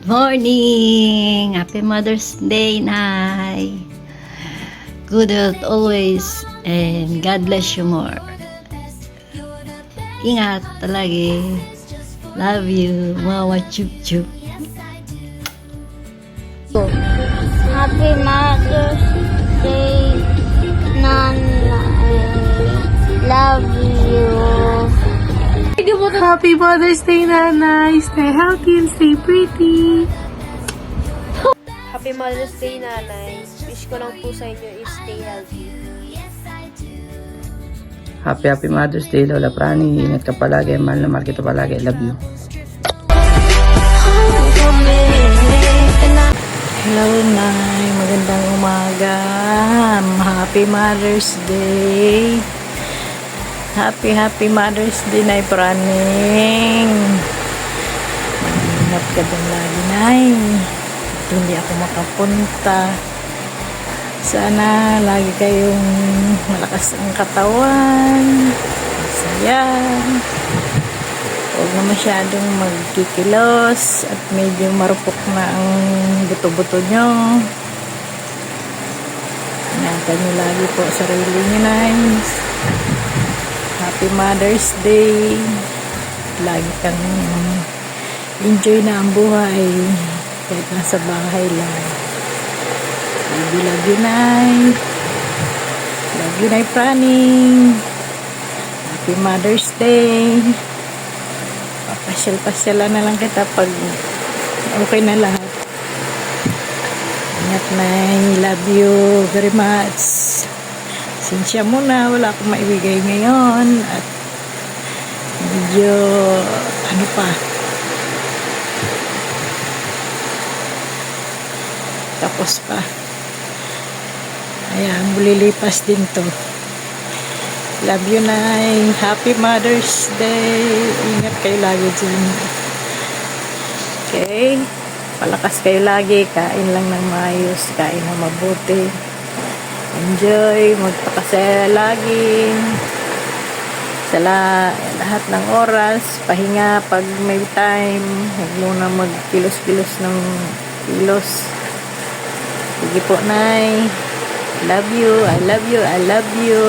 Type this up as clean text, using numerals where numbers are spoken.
Morning! Happy Mother's Day, Nay! Good health always and God bless you more. Ingat palagi. Love you, Mama Chup Chup. Happy Mother's Day, Nanay. Love you. Happy Mother's Day, Nanay. Stay healthy and stay pretty. Happy Mother's Day, Nanay. Wish ko lang po sa inyo is stay healthy. Happy Mother's Day, Lola Prani. Ingat ka palagi. Mahal na mahal kita palagi. I love you. Hello, Nay. Magandang umaga. Happy Mother's Day. Happy Mother's Day, Nay Praning. Ingat ka din lagi, Nay. At hindi ako makapunta. Sana lagi kayong malakas ang katawan. Masaya. Huwag na masyadong magkikilos at medyo marupok na ang buto-buto nyo. Ingatan nyo lagi po sarili nyo, Nice. Happy Mother's Day. Lagi kang enjoy na ang buhay kahit nasa bahay lang. Love you, Nay. Love you, Nay Praning. Happy Mother's Day. Papasyal-pasyalan na lang kita pag okay na lahat. Ingat, Nay. Love you very much. Sinsya muna, wala akong maibigay ngayon at medyo ano pa, tapos pa. Ayan, bulilipas din to. Love you, Nay. Happy Mother's Day. Ingat kayo lagi dyan. Okay? Palakas kayo lagi. Kain lang ng maayos. Kain ng mabuti. Enjoy. Magpakasaya lagi. Sa lahat ng oras. Pahinga pag may time. Huwag muna magkilos-kilos ng kilos. Sige po, Nay. Love you. I love you. I love you.